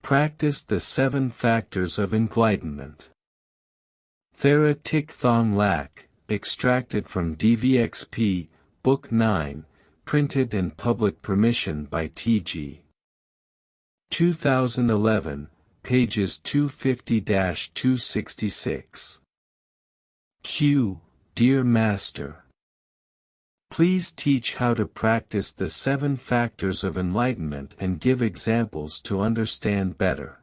Practice the Seven Factors of Enlightenment. Thera Thich Thong Lac, extracted from DVXP, Book 9, printed and public permission by T.G. 2011, pages 250-266. Q. Dear Master, please teach how to practice the Seven Factors of Enlightenment and give examples to understand better.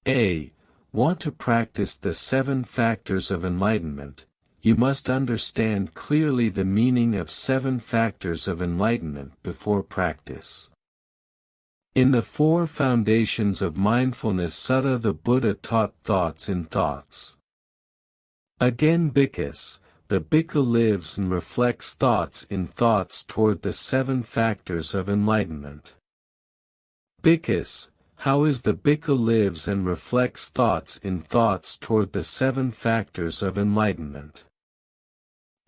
A. Want to practice the Seven Factors of Enlightenment, you must understand clearly the meaning of Seven Factors of Enlightenment before practice. In the Four Foundations of Mindfulness Sutta, the Buddha taught thoughts in thoughts. Again, Bhikkhus, the bhikkhu lives and reflects thoughts in thoughts toward the Seven Factors of Enlightenment. Bhikkhus, how is the bhikkhu lives and reflects thoughts in thoughts toward the Seven Factors of Enlightenment?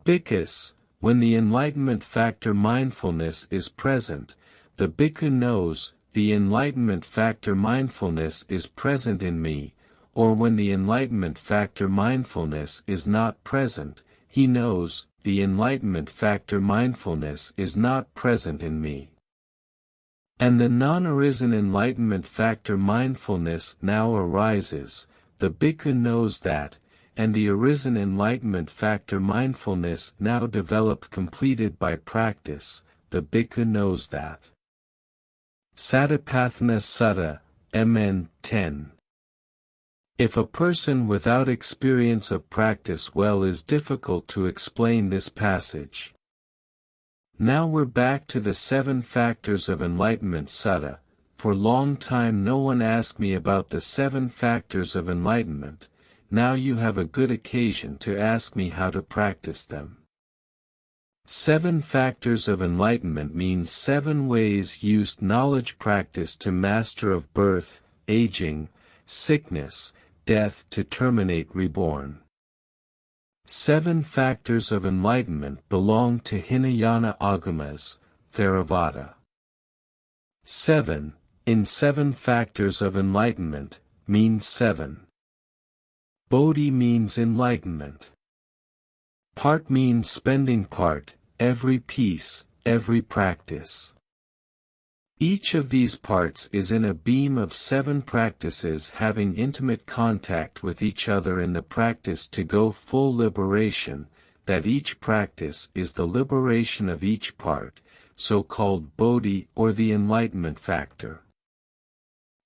Bhikkhus, when the enlightenment factor mindfulness is present, the bhikkhu knows, the enlightenment factor mindfulness is present in me, or when the enlightenment factor mindfulness is not present, he knows, the enlightenment factor mindfulness is not present in me. And the non-arisen enlightenment factor mindfulness now arises, the bhikkhu knows that, and the arisen enlightenment factor mindfulness now developed completed by practice, the bhikkhu knows that. Satipatthàna Sutta, MN 10. If a person without experience of practice well is difficult to explain this passage. Now we're back to the Seven Factors of Enlightenment Sutta. For long time no one asked me about the Seven Factors of Enlightenment, now you have a good occasion to ask me how to practice them. Seven Factors of Enlightenment means 7 ways used knowledge practice to master of birth, aging, sickness, death to terminate reborn. 7 Factors of Enlightenment belong to Hinayana Agamas, Theravada. 7, in 7 Factors of Enlightenment, means 7. Bodhi means enlightenment. Part means spending part, every piece, every practice. Each of these parts is in a beam of 7 practices having intimate contact with each other in the practice to go full liberation, that each practice is the liberation of each part, so-called Bodhi or the enlightenment factor.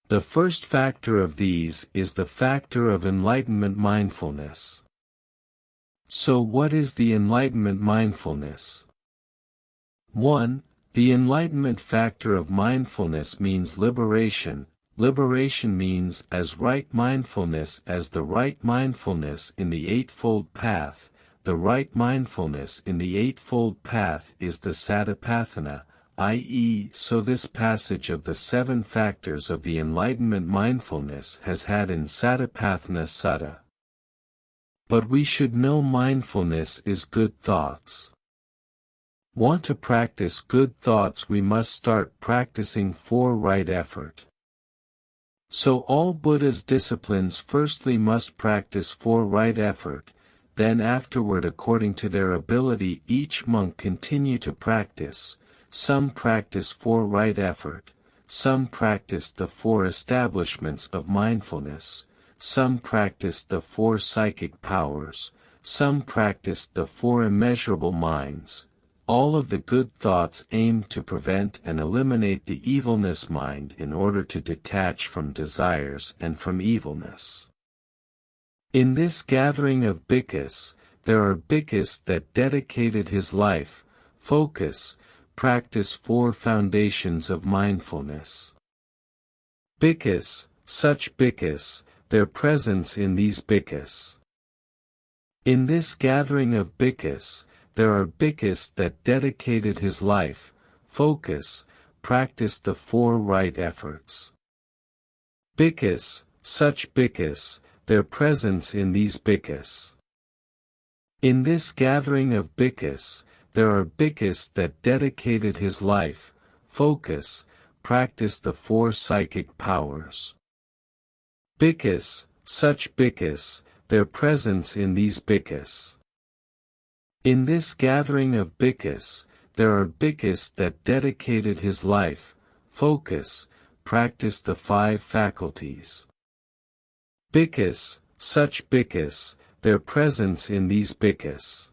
The first factor of these is the factor of enlightenment mindfulness. So what is the enlightenment mindfulness? 1. The enlightenment factor of mindfulness means liberation. Liberation means as right mindfulness as the right mindfulness in the Eightfold Path. The right mindfulness in the Eightfold Path is the Satipatthàna, i.e., so this passage of the 7 Factors of the Enlightenment mindfulness has had in Satipatthàna Sutta. But we should know mindfulness is good thoughts. Want to practice good thoughts, we must start practicing 4 right effort. So all Buddha's disciplines firstly must practice 4 right effort, then afterward according to their ability each monk continue to practice. Some practice 4 right effort, some practice the 4 establishments of mindfulness, some practice the 4 psychic powers, some practice the 4 immeasurable minds. All of the good thoughts aim to prevent and eliminate the evilness mind in order to detach from desires and from evilness. In this gathering of bhikkhus, there are bhikkhus that dedicated his life, focus, practice 4 foundations of mindfulness. Bhikkhus, such bhikkhus, their presence in these bhikkhus. In this gathering of bhikkhus, there are bhikkhus that dedicated his life, focus, practice the 4 right efforts. Bhikkhus, such bhikkhus, their presence in these bhikkhus. In this gathering of bhikkhus, there are bhikkhus that dedicated his life, focus, practice the four psychic powers. Bhikkhus, such bhikkhus, their presence in these bhikkhus. In this gathering of bhikkhus, there are bhikkhus that dedicated his life, focus, practice the five faculties. Bhikkhus, such bhikkhus, their presence in these bhikkhus.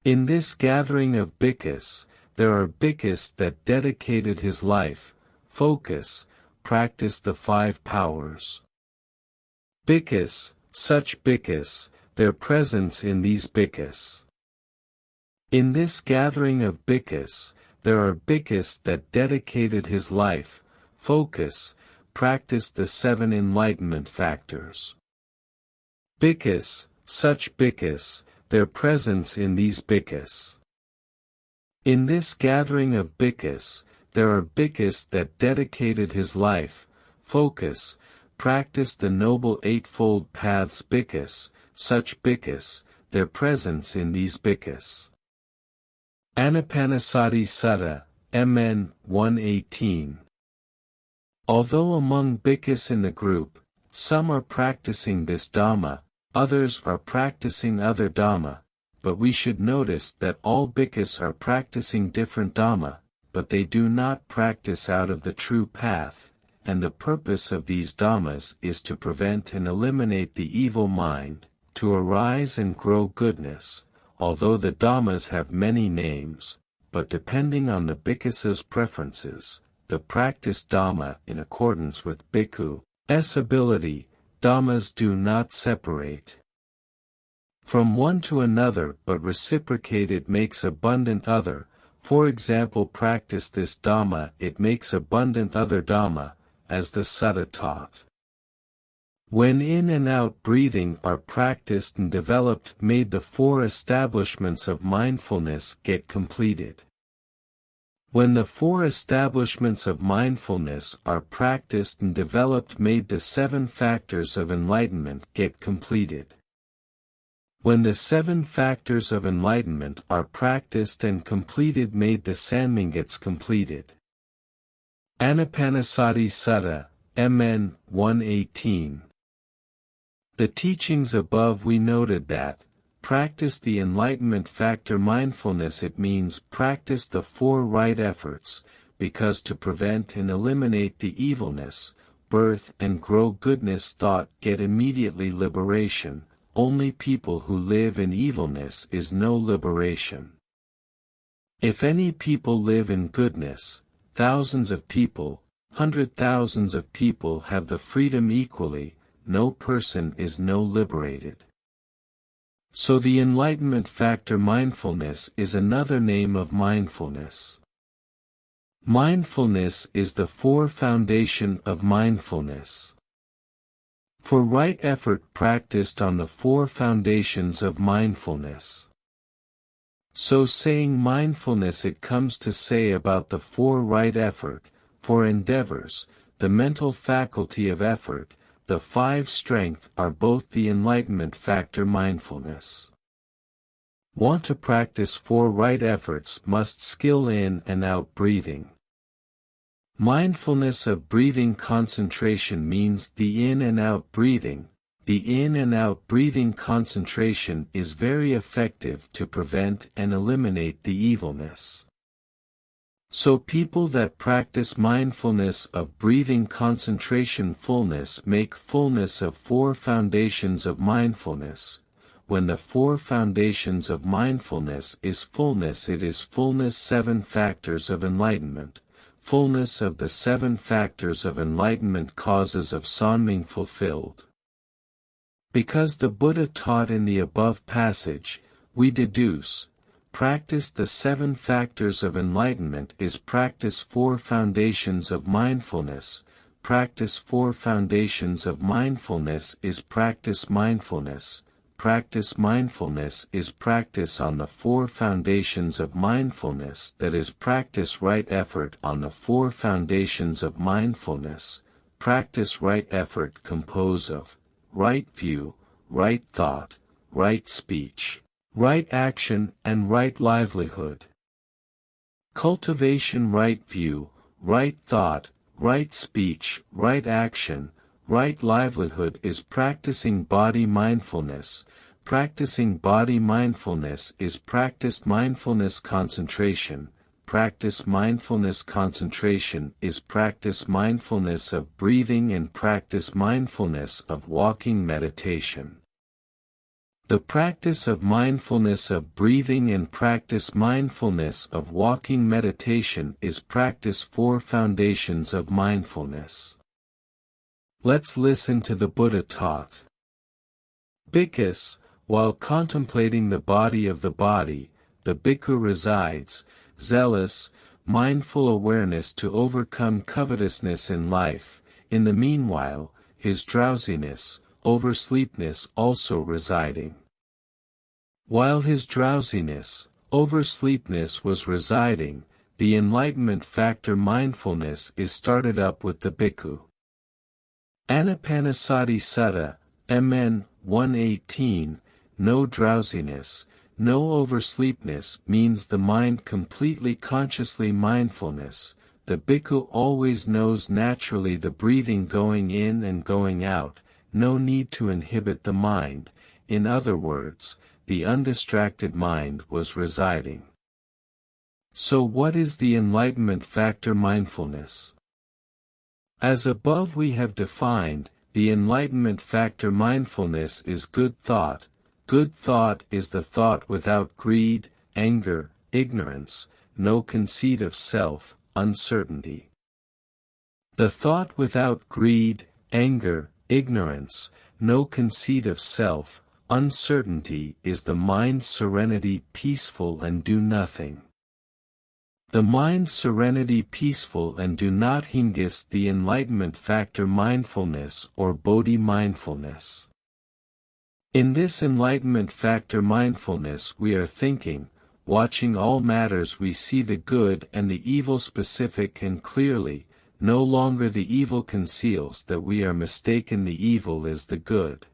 In this gathering of bhikkhus, there are bhikkhus that dedicated his life, focus, practice the five powers. Bhikkhus, such bhikkhus, their presence in these bhikkhus. In this gathering of bhikkhus, there are bhikkhus that dedicated his life, focus, practice the seven enlightenment factors. Bhikkhus, such bhikkhus, their presence in these bhikkhus. In this gathering of bhikkhus, there are bhikkhus that dedicated his life, focus, practice the Noble Eightfold Paths. Bhikkhus, such bhikkhus, their presence in these bhikkhus. Anapanasati Sutta, MN 118. Although among bhikkhus in the group, some are practicing this Dhamma, others are practicing other Dhamma, but we should notice that all bhikkhus are practicing different Dhamma, but they do not practice out of the true path, and the purpose of these Dhammas is to prevent and eliminate the evil mind, to arise and grow goodness, although the Dhammas have many names, but depending on the bhikkhu's preferences, the practiced Dhamma in accordance with bhikkhu's ability, Dhammas do not separate from one to another but reciprocated makes abundant other. For example, practice this Dhamma, it makes abundant other Dhamma, as the Sutta taught. When in and out breathing are practiced and developed, made the four establishments of mindfulness get completed. When the four establishments of mindfulness are practiced and developed, made the seven factors of enlightenment get completed. When the seven factors of enlightenment are practiced and completed, made the Sanming gets completed. Anapanasati Sutta, MN 118. The teachings above we noted that, practice the enlightenment factor mindfulness, it means practice the four right efforts, because to prevent and eliminate the evilness, birth and grow goodness thought get immediately liberation, only people who live in evilness is no liberation. If any people live in goodness, thousands of people, 100,000s of people have the freedom equally, no person is no liberated. So the enlightenment factor mindfulness is another name of mindfulness. Mindfulness is the four foundation of mindfulness. For right effort practiced on the four foundations of mindfulness. So saying mindfulness, it comes to say about the four right effort, for endeavors, the mental faculty of effort, the five strength are both the enlightenment factor mindfulness. Want to practice four right efforts must skill in and out breathing. Mindfulness of breathing concentration means the in and out breathing. The in and out breathing concentration is very effective to prevent and eliminate the evilness. So people that practice mindfulness of breathing concentration fullness make fullness of four foundations of mindfulness. When the four foundations of mindfulness is fullness, it is fullness seven factors of enlightenment. Fullness of the seven factors of enlightenment causes of Sanming fulfilled. Because the Buddha taught in the above passage, we deduce, practice the seven factors of enlightenment is practice four foundations of mindfulness. Practice four foundations of mindfulness is practice mindfulness. Practice mindfulness is practice on the four foundations of mindfulness, that is practice right effort on the four foundations of mindfulness. Practice right effort compose of right view, right thought, right speech, right action and right livelihood. Cultivation right view, right thought, right speech, right action, right livelihood is practicing body mindfulness. Practicing body mindfulness is practiced mindfulness concentration. Practice mindfulness concentration is practice mindfulness of breathing and practice mindfulness of walking meditation. The practice of mindfulness of breathing and practice mindfulness of walking meditation is practice Four Foundations of Mindfulness. Let's listen to the Buddha taught. Bhikkhus, while contemplating the body of the body, the bhikkhu resides, zealous, mindful awareness to overcome covetousness in life. In the meanwhile, his drowsiness, oversleepness also residing. While his drowsiness, oversleepness was residing, the enlightenment factor mindfulness is started up with the bhikkhu. Anapanasati Sutta, MN 118, no drowsiness, no oversleepness means the mind completely consciously mindfulness. The bhikkhu always knows naturally the breathing going in and going out, no need to inhibit the mind. In other words, the undistracted mind was residing. So what is the enlightenment factor mindfulness? As above we have defined, the enlightenment factor mindfulness is good thought. Good thought is the thought without greed, anger, ignorance, no conceit of self, uncertainty. The thought without greed, anger, ignorance, no conceit of self, uncertainty is the mind's serenity peaceful and do nothing. The mind's serenity peaceful and do not hinders the enlightenment factor mindfulness or bodhi mindfulness. In this enlightenment factor mindfulness we are thinking, watching all matters we see the good and the evil specific and clearly, no longer the evil conceals that we are mistaken the evil is the good.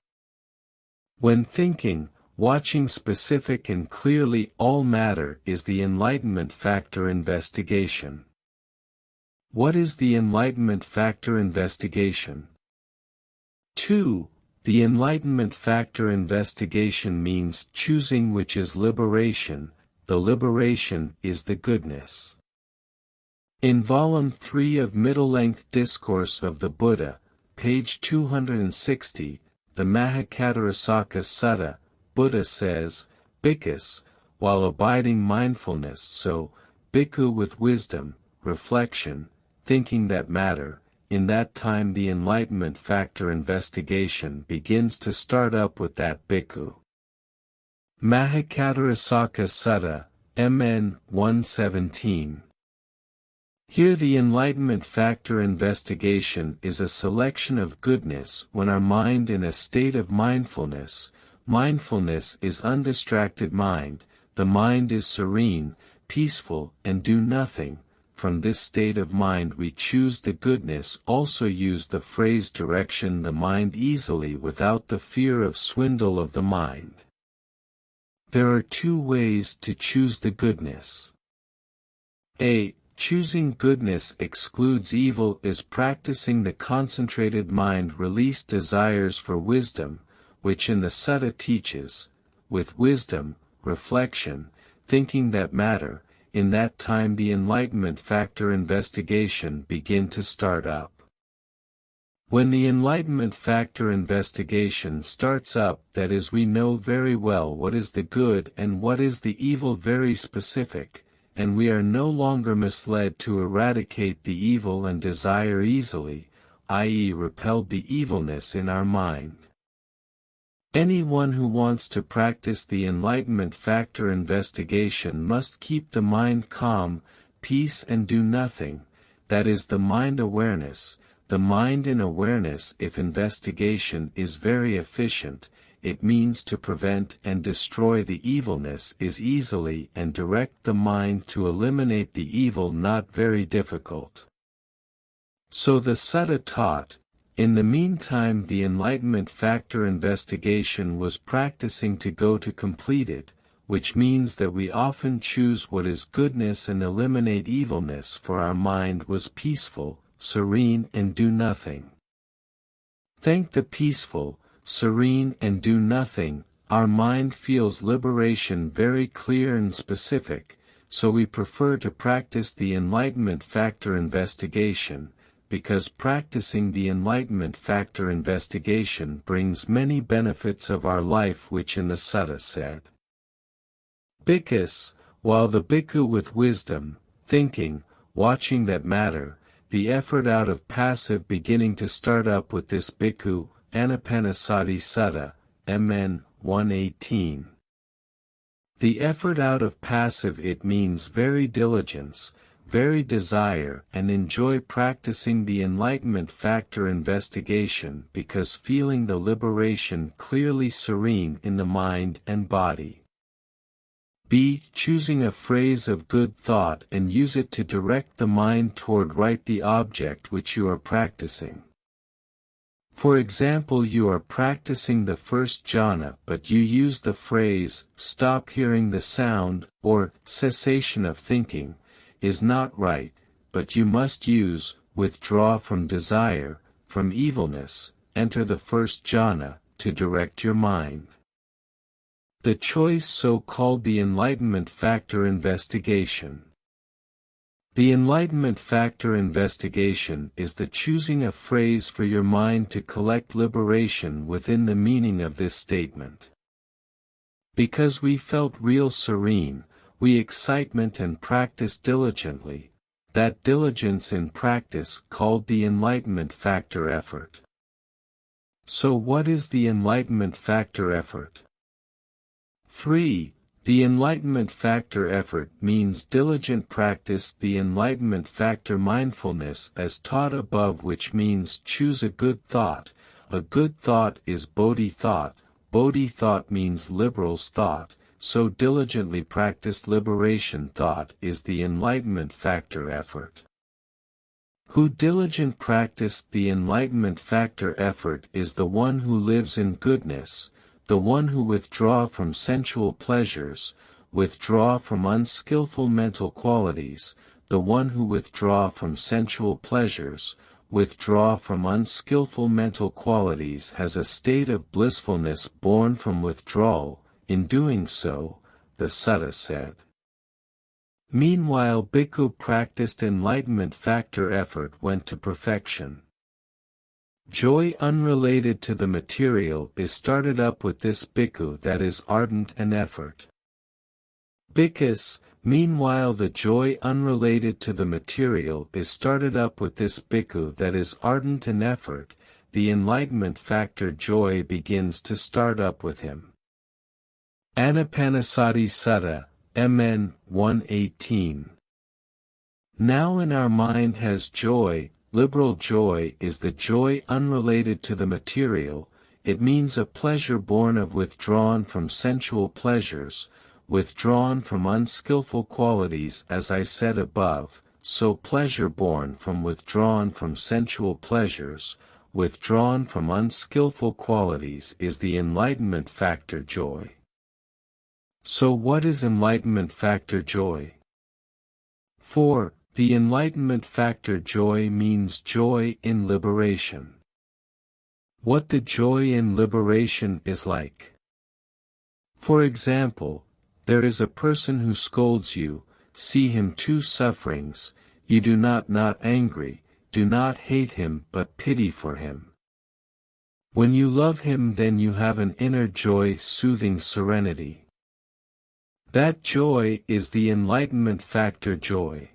When thinking, watching specific and clearly all matter is the enlightenment factor investigation. What is the enlightenment factor investigation? 2. The enlightenment factor investigation means choosing which is liberation, the liberation is the goodness. In Volume 3 of Middle-Length Discourse of the Buddha, page 260, the Mahakatharasaka Sutta, Buddha says, Bhikkhus, while abiding mindfulness so, bhikkhu with wisdom, reflection, thinking that matter, in that time the enlightenment factor investigation begins to start up with that bhikkhu. Mahakatharasaka Sutta, MN 117. Here the enlightenment factor investigation is a selection of goodness when our mind in a state of mindfulness. Mindfulness is undistracted mind, the mind is serene, peaceful and do nothing. From this state of mind we choose the goodness. Also use the phrase direction the mind easily without the fear of swindle of the mind. There are two ways to choose the goodness. A. Choosing goodness excludes evil is practicing the concentrated mind release desires for wisdom, which in the Sutta teaches, with wisdom, reflection, thinking that matter, in that time the enlightenment factor investigation begin to start up. When the enlightenment factor investigation starts up, that is, we know very well what is the good and what is the evil very specific, and we are no longer misled to eradicate the evil and desire easily, i.e. repel the evilness in our mind. Anyone who wants to practice the enlightenment factor investigation must keep the mind calm, peace and do nothing, that is the mind awareness. The mind in awareness if investigation is very efficient, it means to prevent and destroy the evilness is easily and direct the mind to eliminate the evil not very difficult. So the Sutta taught, in the meantime the enlightenment factor investigation was practicing to go to completed, which means that we often choose what is goodness and eliminate evilness, for our mind was peaceful, serene and do nothing. Thank the peaceful, serene and do nothing, our mind feels liberation very clear and specific, so we prefer to practice the enlightenment factor investigation, because practicing the enlightenment factor investigation brings many benefits of our life, which in the sutta said. Bhikkhus, while the bhikkhu with wisdom, thinking, watching that matter, the effort out of passive beginning to start up with this bhikkhu, Anapanasati Sutta, MN 118. The effort out of passive, it means very diligence, very desire and enjoy practicing the enlightenment factor investigation, because feeling the liberation clearly serene in the mind and body. B. Choosing a phrase of good thought and use it to direct the mind toward right the object which you are practicing. For example, you are practicing the first jhana but you use the phrase, stop hearing the sound, or, cessation of thinking, is not right, but you must use, withdraw from desire, from evilness, enter the first jhana, to direct your mind. The choice so-called the enlightenment factor investigation. The enlightenment factor investigation is the choosing a phrase for your mind to collect liberation within the meaning of this statement. Because we felt real serene, we excitement and practice diligently, that diligence in practice called the enlightenment factor effort. So what is the enlightenment factor effort? 3. The enlightenment factor effort means diligent practice. The enlightenment factor mindfulness as taught above, which means choose a good thought. A good thought is bodhi thought. Bodhi thought means liberal's thought, so diligently practiced liberation thought is the enlightenment factor effort. Who diligent practiced the enlightenment factor effort is the one who lives in goodness, the one who withdraw from sensual pleasures, withdraw from unskillful mental qualities, the one who withdraw from sensual pleasures, withdraw from unskillful mental qualities has a state of blissfulness born from withdrawal. In doing so, the sutta said. Meanwhile, bhikkhu practiced enlightenment factor effort went to perfection. Joy unrelated to the material is started up with this bhikkhu, that is ardent and effort. Bhikkhus, meanwhile the joy unrelated to the material is started up with this bhikkhu, that is ardent and effort, the enlightenment factor joy begins to start up with him. Anapanasati Sutta, MN 118. Now in our mind has joy. Liberal joy is the joy unrelated to the material, it means a pleasure born of withdrawn from sensual pleasures, withdrawn from unskillful qualities as I said above, so pleasure born from withdrawn from sensual pleasures, withdrawn from unskillful qualities is the enlightenment factor joy. So what is enlightenment factor joy? 4. The enlightenment factor joy means joy in liberation. What the joy in liberation is like. For example, there is a person who scolds you, see him two sufferings, you do not angry, do not hate him but pity for him. When you love him, then you have an inner joy, soothing serenity. That joy is the enlightenment factor joy.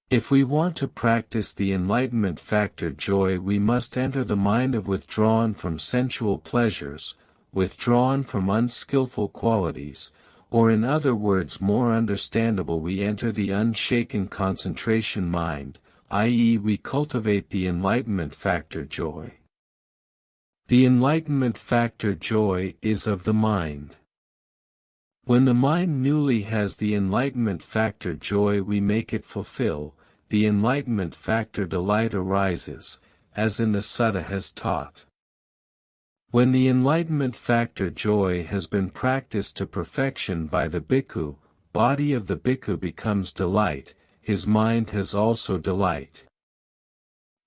If we want to practice the enlightenment factor joy, we must enter the mind of withdrawn from sensual pleasures, withdrawn from unskillful qualities, or in other words more understandable, we enter the unshaken concentration mind, i.e. we cultivate the enlightenment factor joy. The enlightenment factor joy is of the mind. When the mind newly has the enlightenment factor joy, we make it fulfill, the enlightenment factor delight arises, as in the sutta has taught. When the enlightenment factor joy has been practiced to perfection by the bhikkhu, body of the bhikkhu becomes delight, his mind has also delight.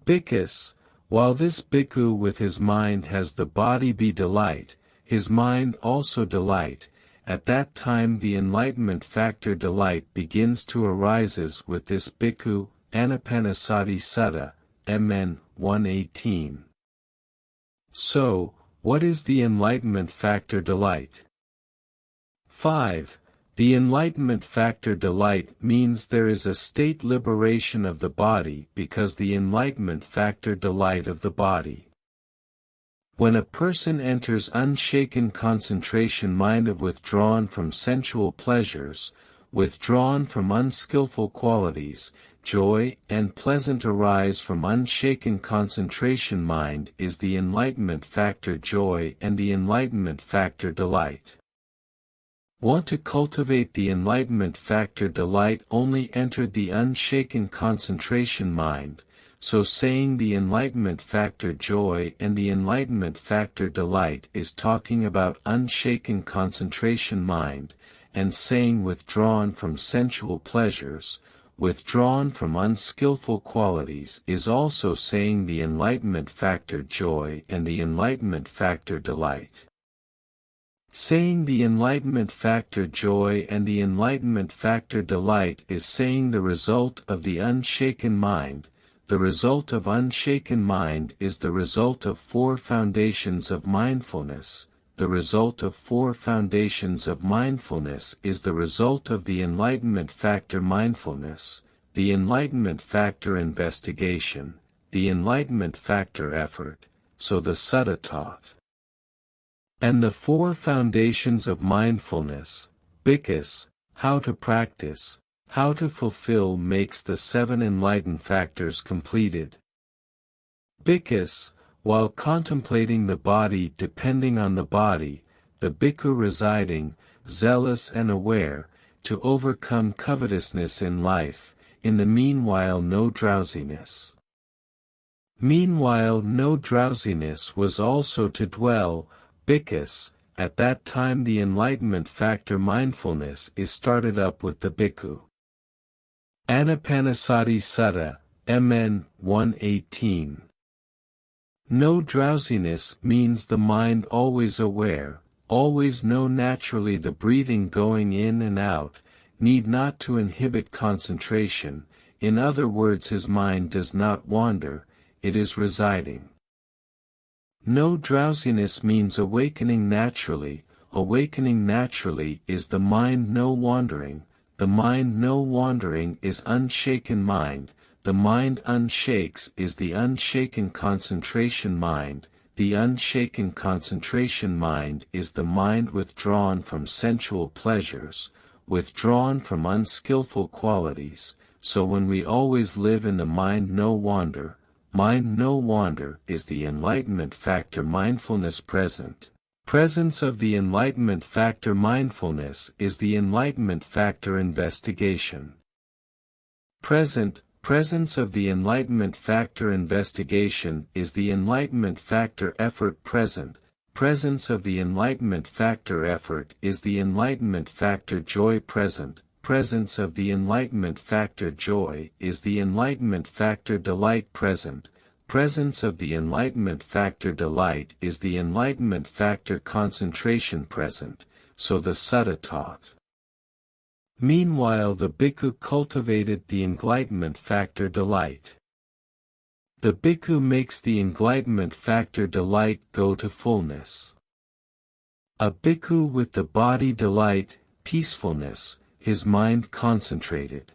Bhikkhus, while this bhikkhu with his mind has the body be delight, his mind also delight, at that time the enlightenment factor delight begins to arises with this bhikkhu, Anapanasati Sutta, MN 118. So, what is the enlightenment factor delight? 5. The enlightenment factor delight means there is a state liberation of the body because the enlightenment factor delight of the body. When a person enters unshaken concentration mind of withdrawn from sensual pleasures, withdrawn from unskillful qualities, joy and pleasant arise from unshaken concentration mind is the enlightenment factor joy and the enlightenment factor delight. Want to cultivate the enlightenment factor delight only entered the unshaken concentration mind, so saying the enlightenment factor joy and the enlightenment factor delight is talking about unshaken concentration mind, and saying withdrawn from sensual pleasures, withdrawn from unskillful qualities is also saying the enlightenment factor joy and the enlightenment factor delight. Saying the enlightenment factor joy and the enlightenment factor delight is saying the result of the unshaken mind. The result of unshaken mind is the result of Four Foundations of Mindfulness. The result of Four Foundations of Mindfulness is the result of the enlightenment factor mindfulness, the enlightenment factor investigation, the enlightenment factor effort, so the Sutta taught. And the Four Foundations of Mindfulness, Bhikkhus, how to practice, how to fulfill makes the seven enlightened factors completed. Bhikkhus, while contemplating the body depending on the body, the bhikkhu residing, zealous and aware, to overcome covetousness in life, in the meanwhile no drowsiness. Meanwhile no drowsiness was also to dwell, Bhikkhus, at that time the enlightenment factor mindfulness is started up with the bhikkhu. Anapanasati Sutta, MN 118. No drowsiness means the mind always aware, always know naturally the breathing going in and out, need not to inhibit concentration, in other words his mind does not wander, it is residing. No drowsiness means awakening naturally is the mind no wandering, the mind no wandering is unshaken mind, the mind unshakes is the unshaken concentration mind, the unshaken concentration mind is the mind withdrawn from sensual pleasures, withdrawn from unskillful qualities, so when we always live in the mind no wander is the enlightenment factor mindfulness present. Presence of the enlightenment factor mindfulness is the enlightenment factor investigation. Presence of the enlightenment factor investigation is the enlightenment factor effort present. Presence of the enlightenment factor effort is the enlightenment factor joy present. Presence of the enlightenment factor joy is the enlightenment factor delight present. Presence of the enlightenment factor delight is the enlightenment factor concentration present, so the Sutta taught. Meanwhile the bhikkhu cultivated the enlightenment factor delight. The bhikkhu makes the enlightenment factor delight go to fullness. A bhikkhu with the body delight, peacefulness, his mind concentrated.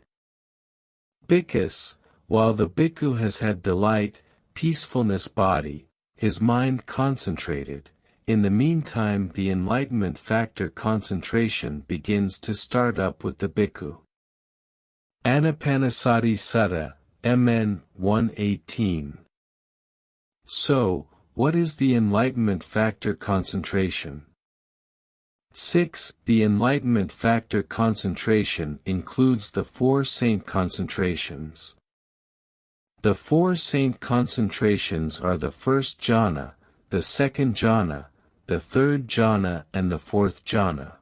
Bhikkhus, while the bhikkhu has had delight, peacefulness body, his mind concentrated, in the meantime the enlightenment factor concentration begins to start up with the bhikkhu. Anapanasati Sutta, MN 118. So, what is the enlightenment factor concentration? 6. The enlightenment factor concentration includes the four saint concentrations. The four saint concentrations are the first jhana, the second jhana, the third jhana and the fourth jhana.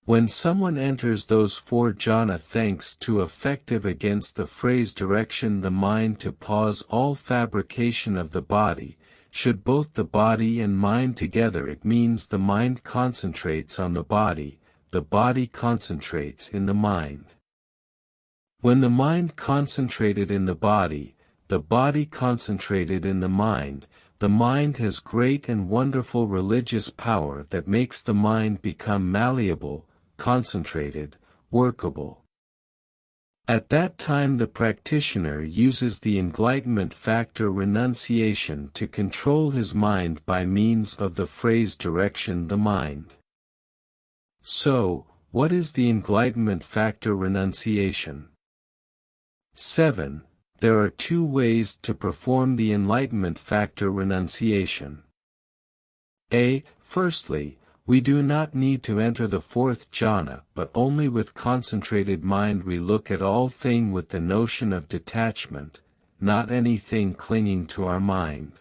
When someone enters those four jhana thanks to effective against the phrase direction the mind to pause all fabrication of the body, should both the body and mind together, it means the mind concentrates on the body concentrates in the mind. When the mind concentrated in the body concentrated in the mind has great and wonderful religious power that makes the mind become malleable, concentrated, workable. At that time the practitioner uses the enlightenment factor renunciation to control his mind by means of the phrase direction the mind. So, what is the enlightenment factor renunciation? 7. There are two ways to perform the enlightenment factor renunciation. Firstly, we do not need to enter the fourth jhana, but only with concentrated mind we look at all thing with the notion of detachment, not anything clinging to our mind.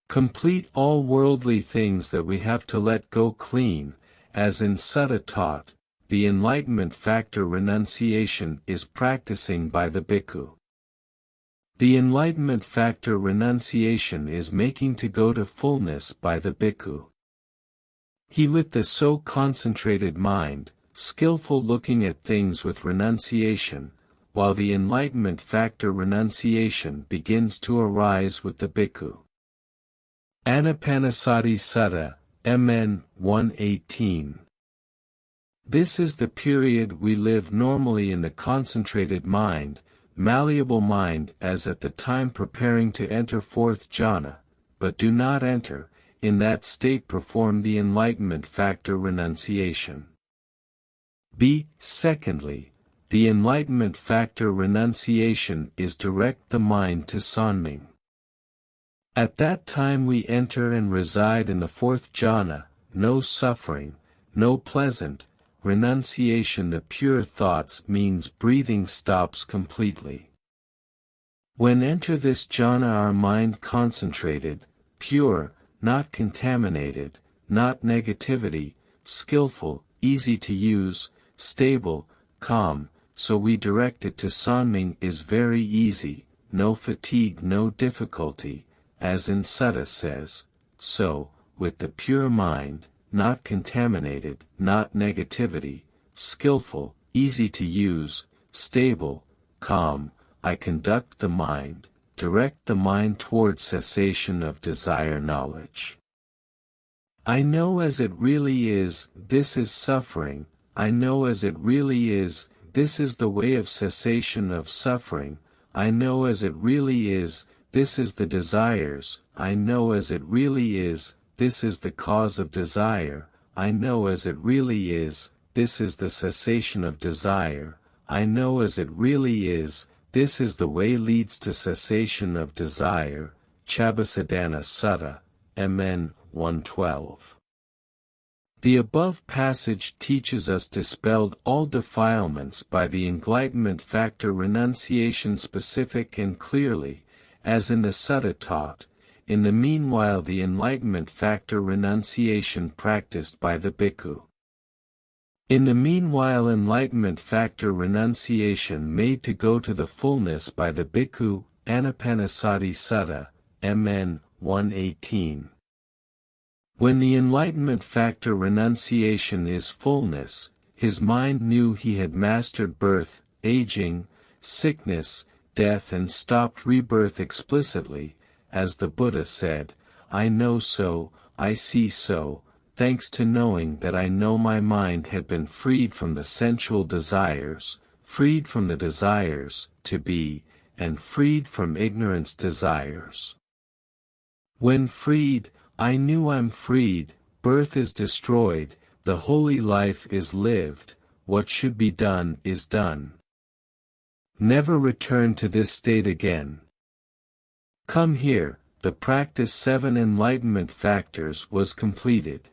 Complete all worldly things that we have to let go clean, as in Sutta taught, the enlightenment factor renunciation is practicing by the bhikkhu. The enlightenment factor renunciation is making to go to fullness by the bhikkhu. He with the so concentrated mind, skillful looking at things with renunciation, while the enlightenment factor renunciation begins to arise with the bhikkhu. Anapanasati Sutta, MN 118. This is the period we live normally in the concentrated mind, malleable mind as at the time preparing to enter fourth jhana, but do not enter, in that state perform the enlightenment factor renunciation. Secondly, the enlightenment factor renunciation is direct the mind to Sanming. At that time we enter and reside in the fourth jhana, no suffering, no pleasant, renunciation the pure thoughts means breathing stops completely. When enter this jhana our mind concentrated, pure, not contaminated, not negativity, skillful, easy to use, stable, calm, so we direct it to Sanming is very easy, no fatigue no difficulty, as in Sutta says, so, with the pure mind, not contaminated, not negativity, skillful, easy to use, stable, calm, I conduct the mind, direct the mind toward cessation of desire knowledge. I know as it really is, this is suffering, I know as it really is, this is the way of cessation of suffering, I know as it really is, this is the desires, I know as it really is, this is the cause of desire, I know as it really is, this is the cessation of desire, I know as it really is, this is the way leads to cessation of desire, Satipatthàna Sutta, MN 112. The above passage teaches us dispelled all defilements by the enlightenment factor renunciation specific and clearly, as in the Sutta taught, in the meanwhile the enlightenment factor renunciation practiced by the bhikkhu. In the meanwhile enlightenment factor renunciation made to go to the fullness by the bhikkhu, Anapanasati Sutta, MN 118. When the enlightenment factor renunciation is fullness, his mind knew he had mastered birth, aging, sickness, death and stopped rebirth explicitly, as the Buddha said, I know so, I see so, thanks to knowing that I know my mind had been freed from the sensual desires, freed from the desires to be, and freed from ignorance desires. When freed, I knew I'm freed, birth is destroyed, the holy life is lived, what should be done is done. Never return to this state again. Come here, the practice 7 enlightenment factors was completed.